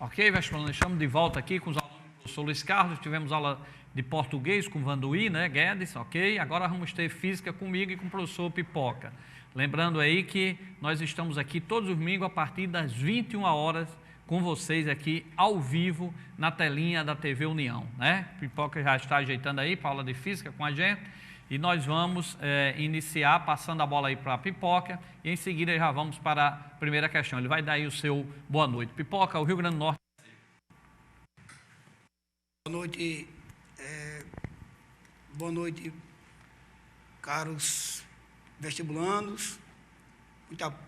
Ok, vestibulando, estamos de volta aqui com os alunos do professor Luiz Carlos. Tivemos aula de português com Vanduí, né, Guedes, ok? Agora vamos ter física comigo e com o professor Pipoca. Lembrando aí que nós estamos aqui todos os domingos a partir das 21 horas com vocês aqui ao vivo na telinha da TV União, né? Pipoca já está ajeitando aí para a aula de física com a gente. E nós vamos iniciar passando a bola aí para a Pipoca e em seguida já vamos para a primeira questão. Ele vai dar aí o seu boa noite. Pipoca, o Rio Grande do Norte. Boa noite, caros vestibulandos.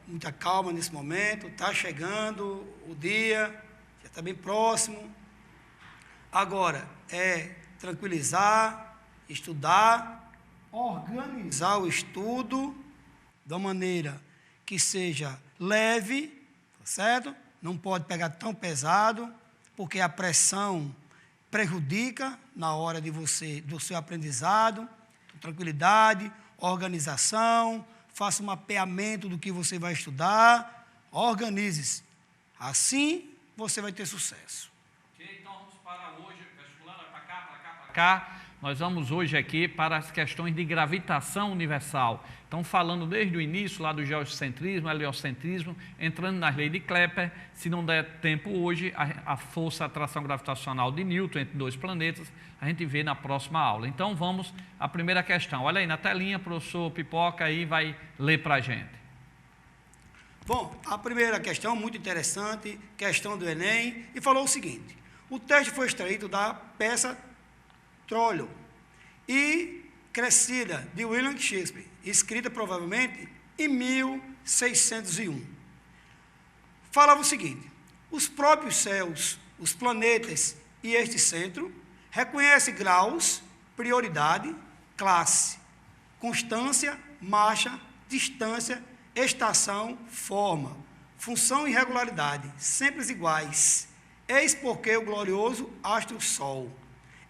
Muita calma nesse momento. Está chegando o dia, já está bem próximo. Agora é tranquilizar, estudar, organizar o estudo de uma maneira que seja leve, tá certo? Não pode pegar tão pesado, porque a pressão prejudica na hora do seu aprendizado. Tranquilidade, organização, faça um mapeamento do que você vai estudar, organize-se. Assim você vai ter sucesso. Ok, então vamos para hoje, vestibulando, para cá. Nós vamos hoje aqui para as questões de gravitação universal. Então, falando desde o início lá do geocentrismo, heliocentrismo, entrando nas leis de Kepler, se não der tempo hoje, a força de atração gravitacional de Newton entre dois planetas, a gente vê na próxima aula. Então, vamos à primeira questão. Olha aí na telinha, o professor Pipoca aí vai ler para a gente. Bom, a primeira questão, muito interessante, questão do Enem, e falou o seguinte: o texto foi extraído da peça Troilo e Crescida, de William Shakespeare, escrita provavelmente em 1601. Falava o seguinte: os próprios céus, os planetas e este centro reconhecem graus, prioridade, classe, constância, marcha, distância, estação, forma, função e regularidade, sempre iguais. Eis porque o glorioso astro Sol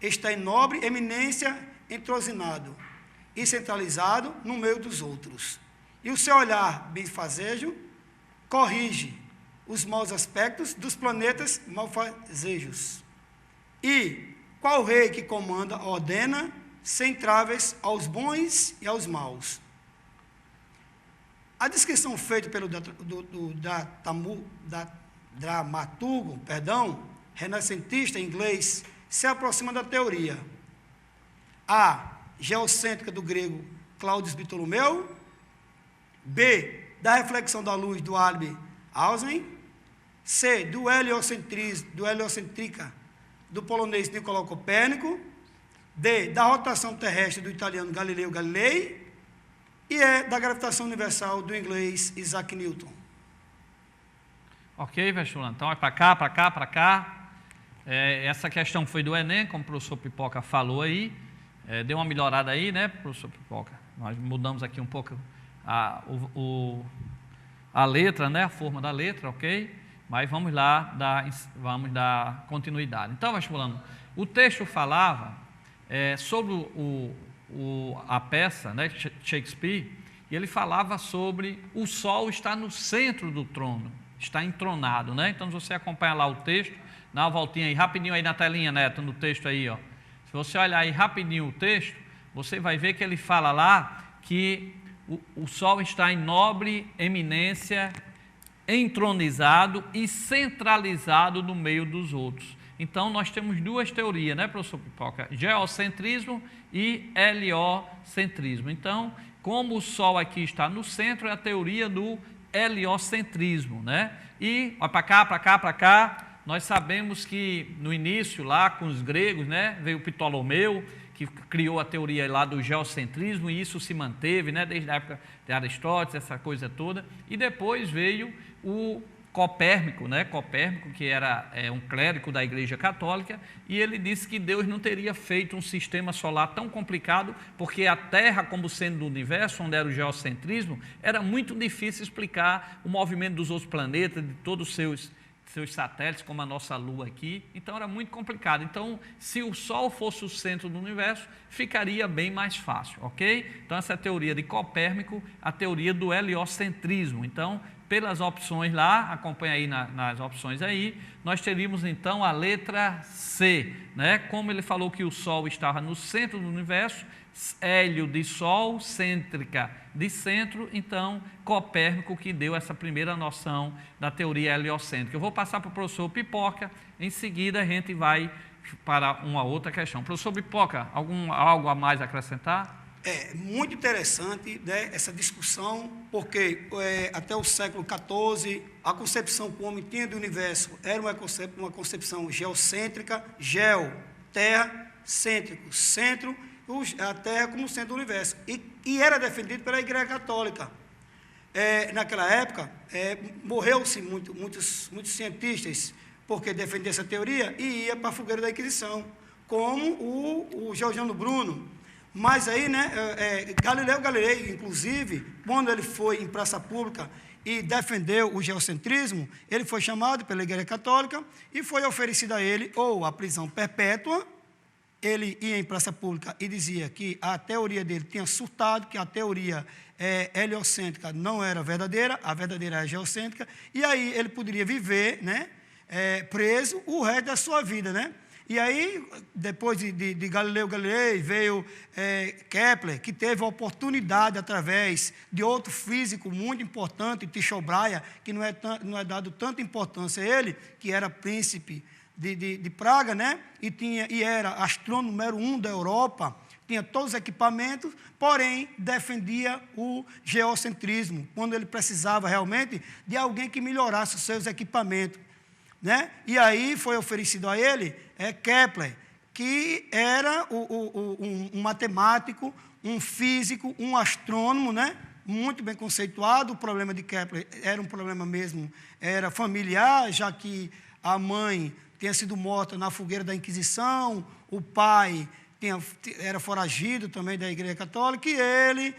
está em nobre eminência, entrosinado e centralizado no meio dos outros. E o seu olhar benfazejo corrige os maus aspectos dos planetas malfazejos. E qual rei que comanda, ordena, sem traves aos bons e aos maus? A descrição feita pelo dramaturgo, renascentista inglês, se aproxima da teoria A, geocêntrica do grego Cláudio Ptolomeu, B, da reflexão da luz do Albert Einstein, C, do heliocêntrica do polonês Nicolau Copérnico, D, da rotação terrestre do italiano Galileu Galilei, e E, da gravitação universal do inglês Isaac Newton. Ok, vestibulando. Então é para cá. Essa questão foi do Enem, como o professor Pipoca falou aí. Deu uma melhorada aí, né, professor Pipoca? Nós mudamos aqui um pouco a letra, né, a forma da letra, ok? Mas vamos lá, vamos dar continuidade. Então, vestibulando, o texto falava sobre a peça, né, Shakespeare, e ele falava sobre o Sol estar no centro do trono, está entronado, né? Então, se você acompanha lá o texto, dá uma voltinha aí, rapidinho aí na telinha, Neto, no texto aí, ó. Se você olhar aí rapidinho o texto, você vai ver que ele fala lá que o Sol está em nobre eminência, entronizado e centralizado no meio dos outros. Então, nós temos duas teorias, né, professor Pipoca? Geocentrismo e heliocentrismo. Então, como o Sol aqui está no centro, é a teoria do heliocentrismo, né? E, ó, para cá, nós sabemos que no início, lá com os gregos, né, veio Ptolomeu, que criou a teoria lá do geocentrismo, e isso se manteve, né, desde a época de Aristóteles, essa coisa toda. E depois veio o Copérnico, né, que era um clérigo da Igreja Católica, e ele disse que Deus não teria feito um sistema solar tão complicado, porque a Terra, como sendo do universo, onde era o geocentrismo, era muito difícil explicar o movimento dos outros planetas, de todos os seus satélites, como a nossa Lua aqui. Então era muito complicado. Então, se o Sol fosse o centro do universo, ficaria bem mais fácil, ok? Então essa é a teoria de Copérnico, a teoria do heliocentrismo. Então, pelas opções lá, acompanha aí nas opções aí, nós teríamos então a letra C, né? Como ele falou que o Sol estava no centro do universo, hélio de Sol, cêntrica de centro, então Copérnico que deu essa primeira noção da teoria heliocêntrica. Eu vou passar para o professor Pipoca, em seguida a gente vai para uma outra questão. Professor Pipoca, algo a mais a acrescentar? É muito interessante, né, essa discussão, porque até o século XIV, a concepção que o homem tinha do universo era uma concepção geocêntrica, terra, cêntrico, centro, a Terra como centro do universo. E era defendido pela Igreja Católica. Naquela época, morreu-se muitos cientistas porque defendiam essa teoria e ia para a fogueira da Inquisição, como o Giordano Bruno. Mas aí, né, Galileu Galilei, inclusive, quando ele foi em praça pública e defendeu o geocentrismo, ele foi chamado pela Igreja Católica e foi oferecido a ele ou a prisão perpétua. Ele ia em praça pública e dizia que a teoria dele tinha surtado, que a teoria heliocêntrica não era verdadeira, a verdadeira era geocêntrica, e aí ele poderia viver, né, preso o resto da sua vida, né? E aí, depois de Galileu Galilei, veio Kepler, que teve a oportunidade, através de outro físico muito importante, Tycho Brahe, que não é dado tanta importância a ele, que era príncipe de Praga, né? E era astrônomo número 1 da Europa, tinha todos os equipamentos, porém defendia o geocentrismo, quando ele precisava realmente de alguém que melhorasse os seus equipamentos, né? E aí foi oferecido a ele Kepler, que era um matemático, um físico, um astrônomo, né? Muito bem conceituado. O problema de Kepler era um problema mesmo, era familiar, já que a mãe tinha sido morta na fogueira da Inquisição, o pai era foragido também da Igreja Católica, e ele,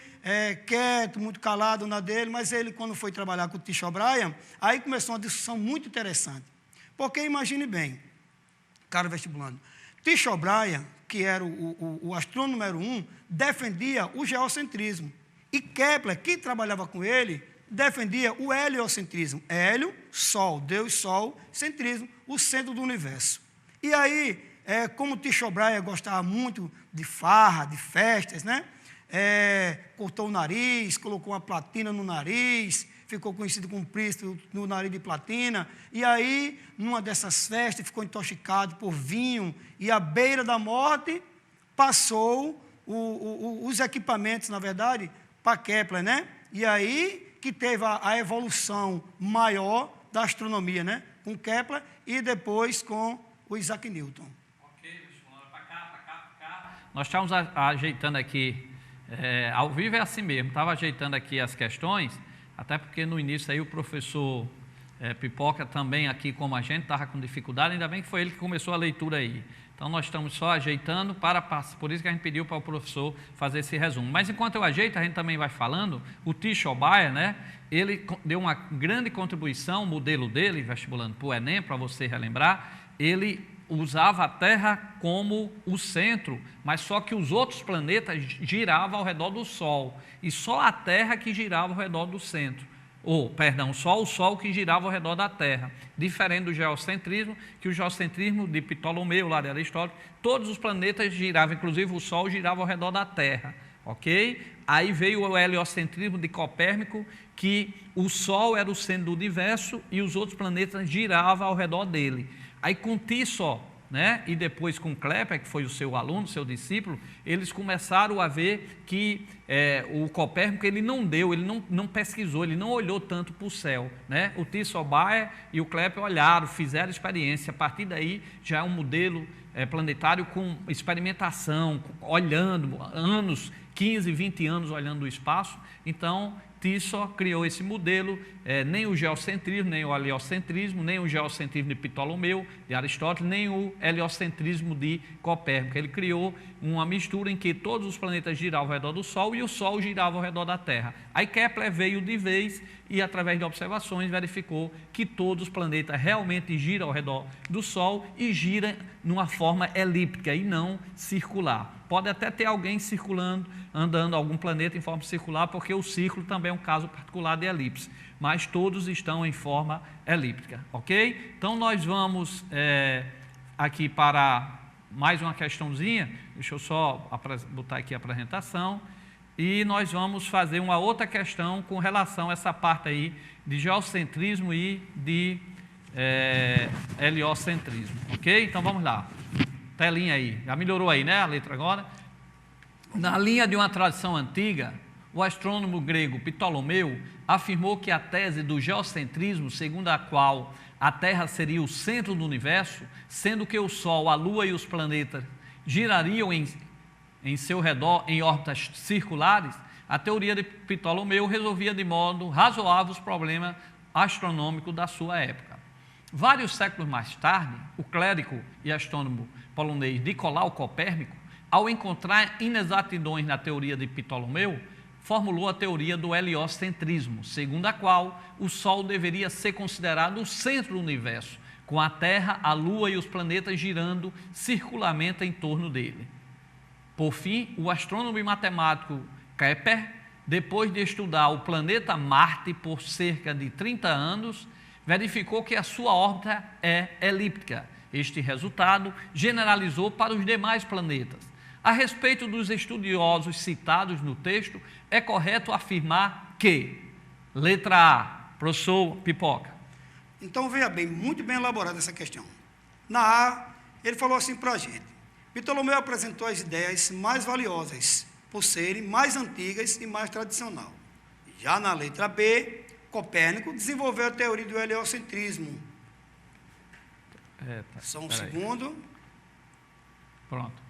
quieto, muito calado na dele, mas ele, quando foi trabalhar com o Tycho Brahe, aí começou uma discussão muito interessante. Porque, imagine bem, caro vestibulando, Tycho Brahe, que era o astrônomo número 1, defendia o geocentrismo. E Kepler, que trabalhava com ele, defendia o heliocentrismo. Hélio, Sol, Deus, Sol, centrismo, o centro do universo. E aí, como Tycho Brahe gostava muito de farra, de festas, né? Cortou o nariz, colocou uma platina no nariz, ficou conhecido como príncipe no nariz de platina, e aí, numa dessas festas, ficou intoxicado por vinho, e à beira da morte, passou os equipamentos, na verdade, para Kepler, né? E aí que teve a evolução maior da astronomia, né? Com Kepler e depois com o Isaac Newton. Ok, para cá. Nós estávamos ajeitando aqui, ao vivo é assim mesmo, estava ajeitando aqui as questões, até porque no início aí o professor Pipoca também aqui como a gente estava com dificuldade, ainda bem que foi ele que começou a leitura aí. Então nós estamos só ajeitando por isso que a gente pediu para o professor fazer esse resumo. Mas enquanto eu ajeito, a gente também vai falando, o Tycho Brahe, né, ele deu uma grande contribuição, o modelo dele, vestibulando para o Enem, para você relembrar, ele usava a Terra como o centro, mas só que os outros planetas giravam ao redor do Sol, e só a Terra que girava ao redor do centro. Só o Sol que girava ao redor da Terra, diferente do geocentrismo, que o geocentrismo de Ptolomeu, lá de Aristóteles, todos os planetas giravam, inclusive o Sol girava ao redor da Terra, ok? Aí veio o heliocentrismo de Copérnico, que o Sol era o centro do universo e os outros planetas giravam ao redor dele. Aí com Tycho, né, e depois com Kepler, que foi o seu aluno, seu discípulo, eles começaram a ver que o Copérnico ele não pesquisou, ele não olhou tanto para o céu, né? O Tycho Brahe e o Kepler olharam, fizeram experiência, a partir daí já é um modelo planetário com experimentação, olhando anos, 15, 20 anos olhando o espaço. Então Tycho criou esse modelo, nem o geocentrismo, nem o heliocentrismo, nem o geocentrismo de Ptolomeu, de Aristóteles, nem o heliocentrismo de Copérnico. Ele criou uma mistura em que todos os planetas giravam ao redor do Sol e o Sol girava ao redor da Terra. Aí Kepler veio de vez e, através de observações, verificou que todos os planetas realmente giram ao redor do Sol e giram numa forma elíptica e não circular. Pode até ter alguém circulando, andando algum planeta em forma circular, porque o círculo também é um caso particular de elipse, mas todos estão em forma elíptica, ok? Então, nós vamos aqui para mais uma questãozinha, deixa eu só botar aqui a apresentação, e nós vamos fazer uma outra questão com relação a essa parte aí de geocentrismo e de heliocentrismo, ok? Então vamos lá, telinha aí, já melhorou aí, né, a letra agora? Na linha de uma tradição antiga, o astrônomo grego Ptolomeu afirmou que a tese do geocentrismo, segundo a qual a Terra seria o centro do universo, sendo que o Sol, a Lua e os planetas girariam em seu redor em órbitas circulares, a teoria de Ptolomeu resolvia de modo razoável os problemas astronômicos da sua época. Vários séculos mais tarde, o clérigo e astrônomo polonês Nicolau Copérnico, ao encontrar inexatidões na teoria de Ptolomeu, formulou a teoria do heliocentrismo, segundo a qual o Sol deveria ser considerado o centro do universo, com a Terra, a Lua e os planetas girando circularmente em torno dele. Por fim, o astrônomo e matemático Kepler, depois de estudar o planeta Marte por cerca de 30 anos, verificou que a sua órbita é elíptica. Este resultado generalizou para os demais planetas. A respeito dos estudiosos citados no texto, é correto afirmar que, letra A, professor Pipoca. Então, veja bem, muito bem elaborada essa questão. Na A, ele falou assim para a gente: Ptolomeu apresentou as ideias mais valiosas, por serem mais antigas e mais tradicional. Já na letra B, Copérnico desenvolveu a teoria do heliocentrismo. Só um segundo. Pronto.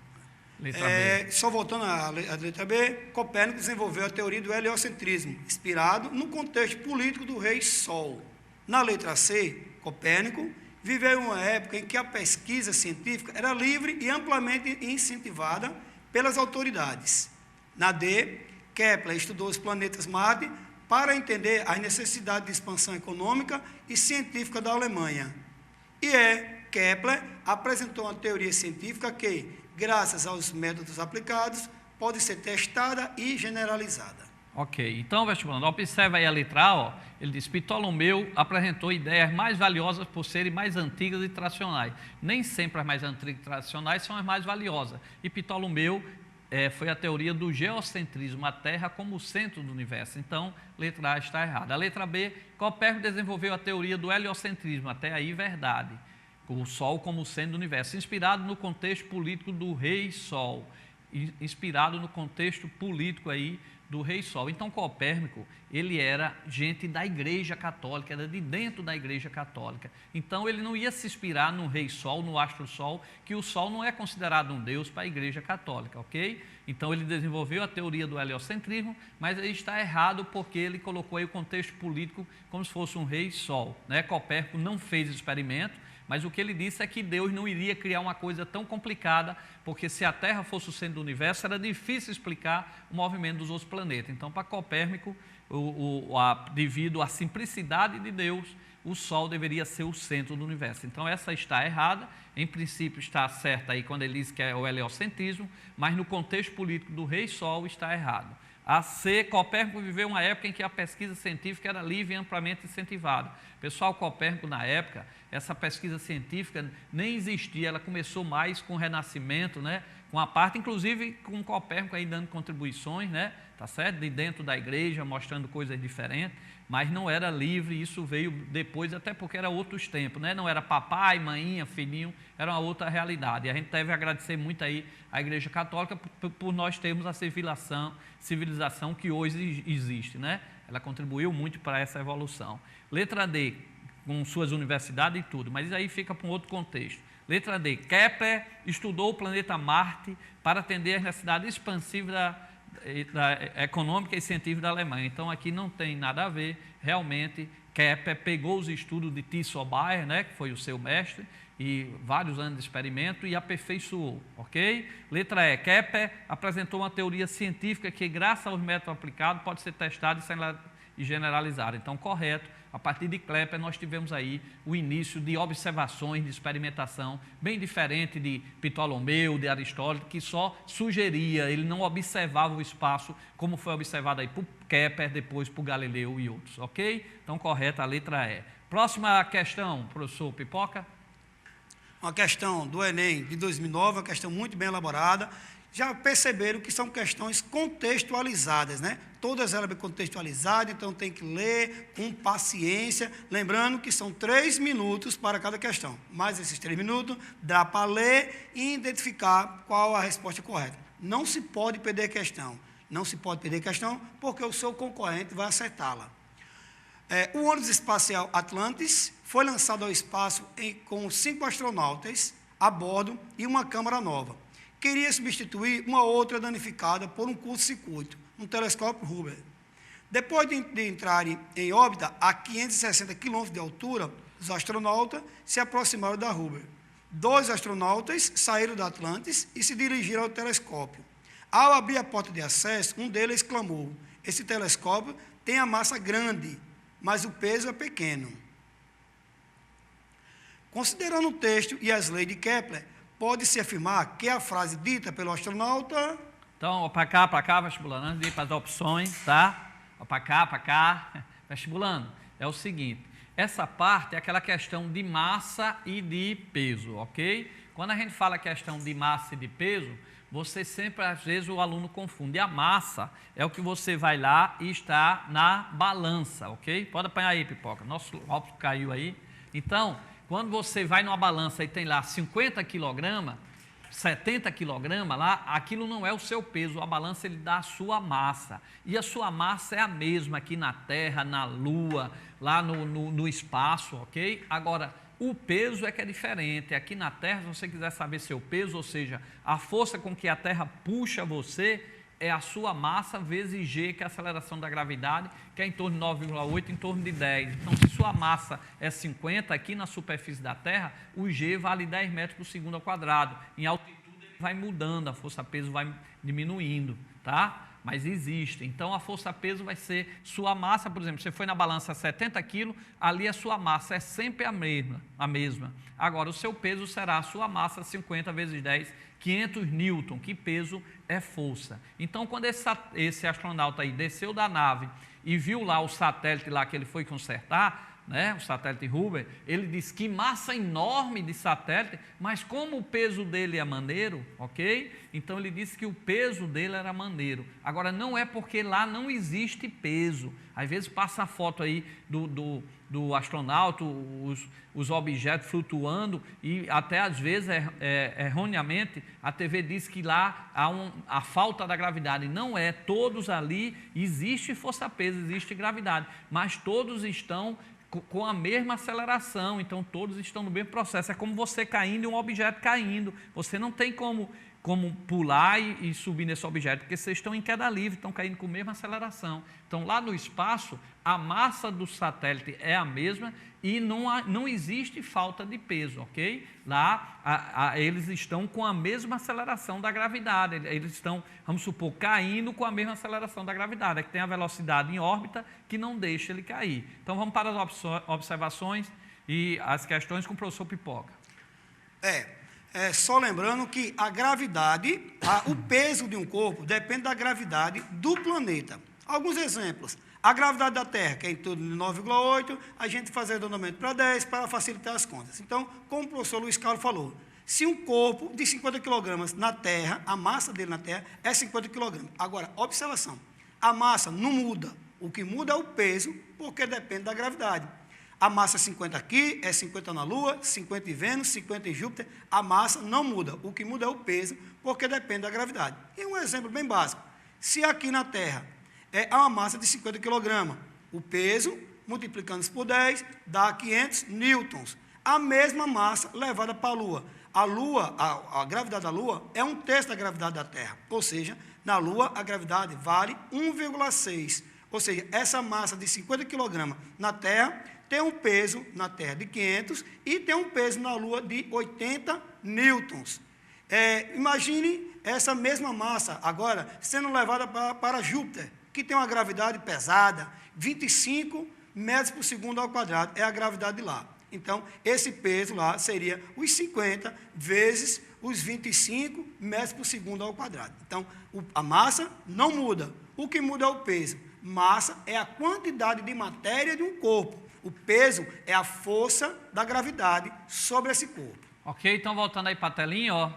Letra B. Só voltando à letra B, Copérnico desenvolveu a teoria do heliocentrismo, inspirado no contexto político do rei Sol. Na letra C, Copérnico viveu uma época em que a pesquisa científica era livre e amplamente incentivada pelas autoridades. Na D, Kepler estudou os planetas Marte para entender as necessidades de expansão econômica e científica da Alemanha. E Kepler apresentou uma teoria científica que, graças aos métodos aplicados, pode ser testada e generalizada. Ok, então, vestibulando, observa aí a letra A, ó, ele diz: Ptolomeu apresentou ideias mais valiosas por serem mais antigas e tradicionais. Nem sempre as mais antigas e tradicionais são as mais valiosas. E Ptolomeu foi a teoria do geocentrismo, a Terra como o centro do universo. Então, letra A está errada. A letra B, Copérnico desenvolveu a teoria do heliocentrismo, até aí verdade, o Sol como o centro do universo, inspirado no contexto político do Rei Sol, inspirado no contexto político aí do Rei Sol. Então, Copérnico, ele era gente da Igreja Católica, era de dentro da Igreja Católica. Então, ele não ia se inspirar no Rei Sol, no astro Sol, que o Sol não é considerado um deus para a Igreja Católica, ok? Então, ele desenvolveu a teoria do heliocentrismo, mas ele está errado porque ele colocou aí o contexto político como se fosse um Rei Sol, né? Copérnico não fez experimento, mas o que ele disse é que Deus não iria criar uma coisa tão complicada, porque se a Terra fosse o centro do universo, era difícil explicar o movimento dos outros planetas. Então, para Copérnico, devido à simplicidade de Deus, o Sol deveria ser o centro do universo. Então, essa está errada. Em princípio, está certa aí quando ele diz que é o heliocentrismo, mas no contexto político do Rei Sol está errado. A C, Copérnico viveu uma época em que a pesquisa científica era livre e amplamente incentivada. Pessoal, Copérnico, na época, essa pesquisa científica nem existia, ela começou mais com o Renascimento, né? Com a parte, inclusive, com Copérnico aí dando contribuições, né? Tá certo? De dentro da igreja, mostrando coisas diferentes, mas não era livre, isso veio depois, até porque era outros tempos, né? Não era papai, maninha, filhinho, era uma outra realidade. E a gente deve agradecer muito aí à Igreja Católica por nós termos a civilização que hoje existe, né? Ela contribuiu muito para essa evolução. Letra D, com suas universidades e tudo, mas aí fica para um outro contexto. Letra D, Kepler estudou o planeta Marte para atender às necessidades expansivas da econômica e científica da Alemanha. Então, aqui não tem nada a ver, realmente, Kepler pegou os estudos de Tycho Brahe, né, que foi o seu mestre, e vários anos de experimento, e aperfeiçoou, ok? Letra E, Kepler apresentou uma teoria científica que, graças aos métodos aplicados, pode ser testada e generalizaram. Então, correto, a partir de Kepler nós tivemos aí o início de observações, de experimentação, bem diferente de Ptolomeu, de Aristóteles, que só sugeria, ele não observava o espaço como foi observado aí por Kepler, depois por Galileu e outros, ok? Então, correta a letra E. Próxima questão, professor Pipoca. Uma questão do Enem de 2009, uma questão muito bem elaborada. Já perceberam que são questões contextualizadas, né? Todas elas bem contextualizadas, então tem que ler com paciência. Lembrando que são 3 minutos para cada questão. Mais esses 3 minutos dá para ler e identificar qual a resposta correta. Não se pode perder questão. Não se pode perder questão porque o seu concorrente vai acertá-la. O ônibus espacial Atlantis foi lançado ao espaço com 5 astronautas a bordo e uma câmara nova. Queria substituir uma outra danificada por um curto-circuito, um telescópio Hubble. Depois de entrarem em órbita a 560 km de altura, os astronautas se aproximaram da Hubble. 2 astronautas saíram da Atlantis e se dirigiram ao telescópio. Ao abrir a porta de acesso, um deles exclamou: "Esse telescópio tem a massa grande, mas o peso é pequeno." Considerando o texto e as leis de Kepler, pode-se afirmar que a frase dita pelo astronauta... Então, para cá, vestibulando, antes de ir para as opções, tá? Para cá, vestibulando, é o seguinte, essa parte é aquela questão de massa e de peso, ok? Quando a gente fala questão de massa e de peso, você sempre, às vezes, o aluno confunde. A massa é o que você vai lá e está na balança, ok? Pode apanhar aí, Pipoca. Nosso óculos caiu aí. Então, quando você vai numa balança e tem lá 50 kg, 70 kg lá, aquilo não é o seu peso, a balança ele dá a sua massa. E a sua massa é a mesma aqui na Terra, na Lua, lá no espaço, ok? Agora, o peso é que é diferente. Aqui na Terra, se você quiser saber seu peso, ou seja, a força com que a Terra puxa você, é a sua massa vezes G, que é a aceleração da gravidade, que é em torno de 9,8, em torno de 10. Então, se sua massa é 50 aqui na superfície da Terra, o G vale 10 metros por segundo ao quadrado. Em altitude, ele vai mudando, a força-peso vai diminuindo, tá? Mas existe. Então, a força-peso vai ser sua massa, por exemplo, você foi na balança 70 kg, ali a sua massa é sempre a mesma. Agora, o seu peso será a sua massa 50 vezes 10, 500 newton, que peso é força. Então, quando esse astronauta aí desceu da nave e viu lá o satélite lá que ele foi consertar, né, o satélite Hubble, ele disse que massa enorme de satélite, mas como o peso dele é maneiro, ok? Então ele disse que o peso dele era maneiro. Agora, não é porque lá não existe peso. Às vezes passa a foto aí do astronauta, os objetos flutuando, e até às vezes, erroneamente, a TV diz que lá há a falta da gravidade. Não é, todos ali, existe força-peso, existe gravidade, mas todos estão com a mesma aceleração, então todos estão no mesmo processo. É como você caindo e um objeto caindo. Você não tem como pular e subir nesse objeto, porque vocês estão em queda livre, estão caindo com a mesma aceleração. Então, lá no espaço, a massa do satélite é a mesma e não existe falta de peso, ok? Lá, eles estão com a mesma aceleração da gravidade, eles estão, vamos supor, caindo com a mesma aceleração da gravidade, é que tem a velocidade em órbita que não deixa ele cair. Então, vamos para as observações e as questões com o professor Pipoca. Só lembrando que a gravidade, o peso de um corpo depende da gravidade do planeta. Alguns exemplos. A gravidade da Terra, que é em torno de 9,8, a gente faz arredondamento para 10 para facilitar as contas. Então, como o professor Luiz Carlos falou, se um corpo de 50 kg na Terra, a massa dele na Terra é 50 kg. Agora, observação, a massa não muda. O que muda é o peso, porque depende da gravidade. A massa é 50 aqui, é 50 na Lua, 50 em Vênus, 50 em Júpiter. A massa não muda. O que muda é o peso, porque depende da gravidade. E um exemplo bem básico. Se aqui na Terra há uma massa de 50 kg, o peso, multiplicando por 10, dá 500 newtons. A mesma massa levada para a Lua. A gravidade da Lua é 1/3 da gravidade da Terra. Ou seja, na Lua a gravidade vale 1,6. Ou seja, essa massa de 50 kg na Terra tem um peso na Terra de 500 e tem um peso na Lua de 80 newtons. Imagine essa mesma massa agora sendo levada para Júpiter, que tem uma gravidade pesada, 25 metros por segundo ao quadrado, é a gravidade lá. Então, esse peso lá seria os 50 vezes os 25 metros por segundo ao quadrado. Então, a massa não muda. O que muda é o peso. Massa é a quantidade de matéria de um corpo. O peso é a força da gravidade sobre esse corpo. Ok, então voltando aí para a telinha, ó,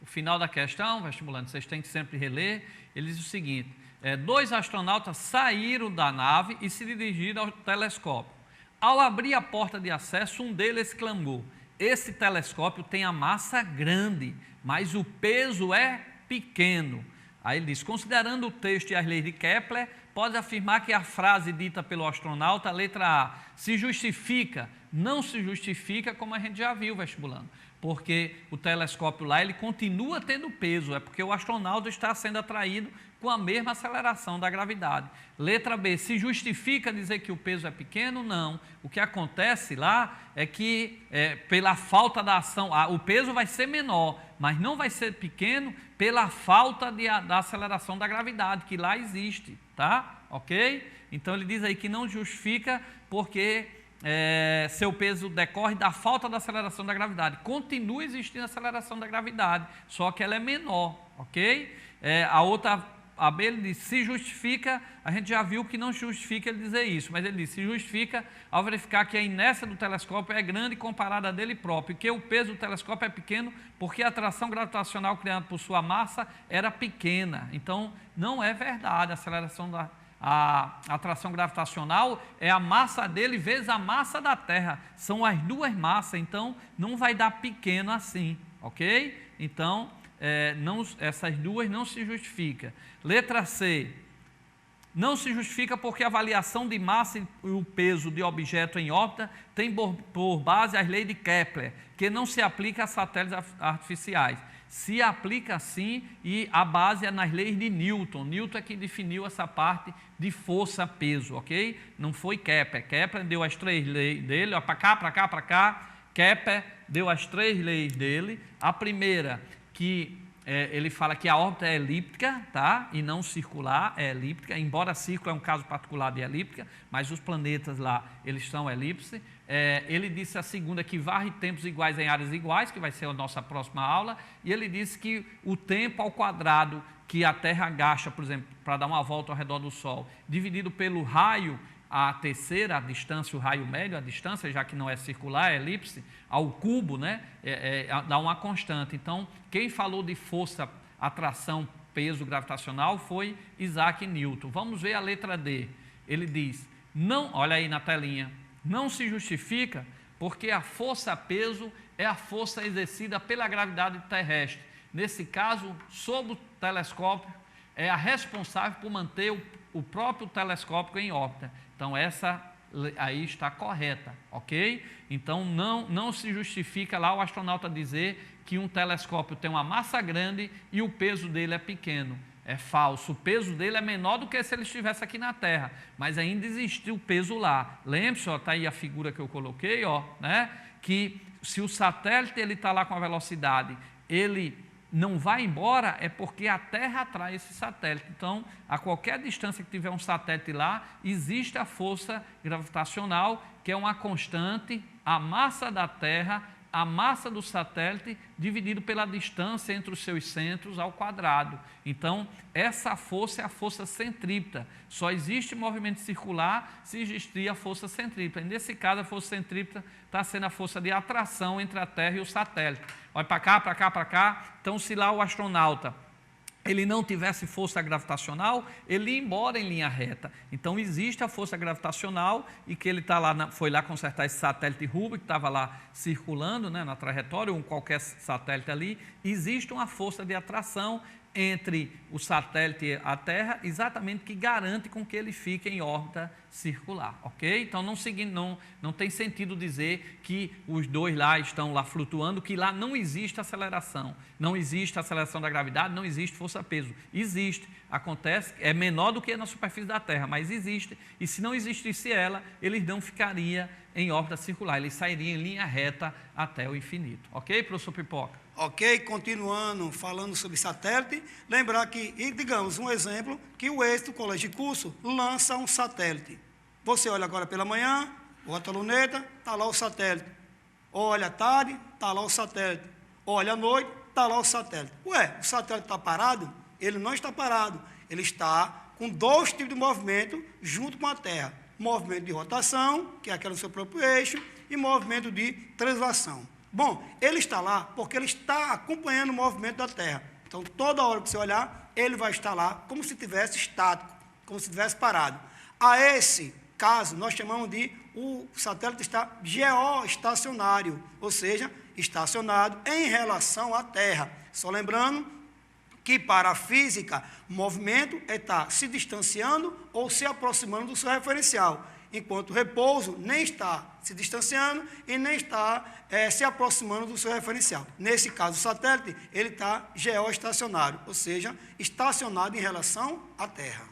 o final da questão, vestibulando, vocês têm que sempre reler, ele diz o seguinte, 2 astronautas saíram da nave e se dirigiram ao telescópio. Ao abrir a porta de acesso, um deles exclamou, esse telescópio tem a massa grande, mas o peso é pequeno. Aí ele diz, considerando o texto e as leis de Kepler, pode afirmar que a frase dita pelo astronauta, letra A, se justifica, não se justifica, como a gente já viu, vestibulando, porque o telescópio lá, ele continua tendo peso, é porque o astronauta está sendo atraído com a mesma aceleração da gravidade. Letra B, se justifica dizer que o peso é pequeno? Não. O que acontece lá é que, pela falta da ação, o peso vai ser menor, mas não vai ser pequeno pela falta da aceleração da gravidade, que lá existe, tá? Ok? Então, ele diz aí que não justifica porque seu peso decorre da falta da aceleração da gravidade. Continua existindo a aceleração da gravidade, só que ela é menor, ok? A B, ele diz, se justifica, a gente já viu que não justifica ele dizer isso, mas ele diz, se justifica ao verificar que a inércia do telescópio é grande comparada a dele próprio, e que o peso do telescópio é pequeno porque a atração gravitacional criada por sua massa era pequena. Então, não é verdade, a atração gravitacional é a massa dele vezes a massa da Terra, são as duas massas, então não vai dar pequeno assim, ok? Então, essas duas não se justifica. Letra C, não se justifica porque a avaliação de massa e o peso de objeto em órbita tem por base as leis de Kepler, que não se aplica a satélites artificiais. Se aplica sim, e a base é nas leis de Newton. Newton é que definiu essa parte de força-peso, ok? Não foi Kepler. Kepler deu as 3 leis dele, para cá, para cá, para cá. Kepler deu as 3 leis dele. A primeira, que ele fala que a órbita é elíptica, tá? E não circular, é elíptica, embora círculo é um caso particular de elíptica, mas os planetas lá, eles são elipse. Ele disse a segunda que varre tempos iguais em áreas iguais, que vai ser a nossa próxima aula, e ele disse que o tempo ao quadrado que a Terra gasta, por exemplo, para dar uma volta ao redor do Sol, dividido pelo raio, a terceira, a distância, o raio médio, a distância, já que não é circular, é elipse, ao cubo, né, dá uma constante. Então, quem falou de força, atração, peso gravitacional foi Isaac Newton. Vamos ver a letra D. Ele diz, não, olha aí na telinha, não se justifica porque a força-peso é a força exercida pela gravidade terrestre. Nesse caso, sob o telescópio, é a responsável por manter o próprio telescópio em órbita. Então, essa aí está correta, ok? Então, não se justifica lá o astronauta dizer que um telescópio tem uma massa grande e o peso dele é pequeno. É falso, o peso dele é menor do que se ele estivesse aqui na Terra, mas ainda existe o peso lá. Lembre-se, está aí a figura que eu coloquei, ó, né? Que se o satélite está lá com a velocidade, ele não vai embora, é porque a Terra atrai esse satélite. Então, a qualquer distância que tiver um satélite lá, existe a força gravitacional, que é uma constante, a massa da Terra, a massa do satélite, dividido pela distância entre os seus centros ao quadrado. Então, essa força é a força centrípeta. Só existe movimento circular se existir a força centrípeta. E nesse caso, a força centrípeta está sendo a força de atração entre a Terra e o satélite. Olha para cá, para cá, para cá. Então, se lá o astronauta ele não tivesse força gravitacional, ele ia embora em linha reta. Então, existe a força gravitacional e que ele foi lá consertar esse satélite Hubble, que estava lá circulando, né, na trajetória, ou qualquer satélite ali. Existe uma força de atração entre o satélite e a Terra, exatamente que garante com que ele fique em órbita circular, ok? Então, não tem sentido dizer que os dois lá estão lá flutuando, que lá não existe aceleração, não existe aceleração da gravidade, não existe força-peso. Existe, acontece, é menor do que na superfície da Terra, mas existe, e se não existisse ela, eles não ficariam em órbita circular, eles sairiam em linha reta até o infinito, ok, professor Pipoca? Ok? Continuando falando sobre satélite, lembrar que, e digamos, um exemplo, que o êxito Colégio de Curso lança um satélite. Você olha agora pela manhã, bota a luneta, está lá o satélite. Olha à tarde, está lá o satélite. Olha à noite, está lá o satélite. Ué, o satélite está parado? Ele não está parado. Ele está com 2 tipos de movimento junto com a Terra. Movimento de rotação, que é aquele no seu próprio eixo, e movimento de translação. Bom, ele está lá porque ele está acompanhando o movimento da Terra. Então, toda hora que você olhar, ele vai estar lá como se estivesse estático, como se estivesse parado. A esse caso, nós chamamos de o satélite está geoestacionário, ou seja, estacionado em relação à Terra. Só lembrando que para a física, movimento é estar se distanciando ou se aproximando do seu referencial, enquanto o repouso nem está se distanciando e nem está se aproximando do seu referencial. Nesse caso, o satélite ele está geoestacionário, ou seja, estacionado em relação à Terra.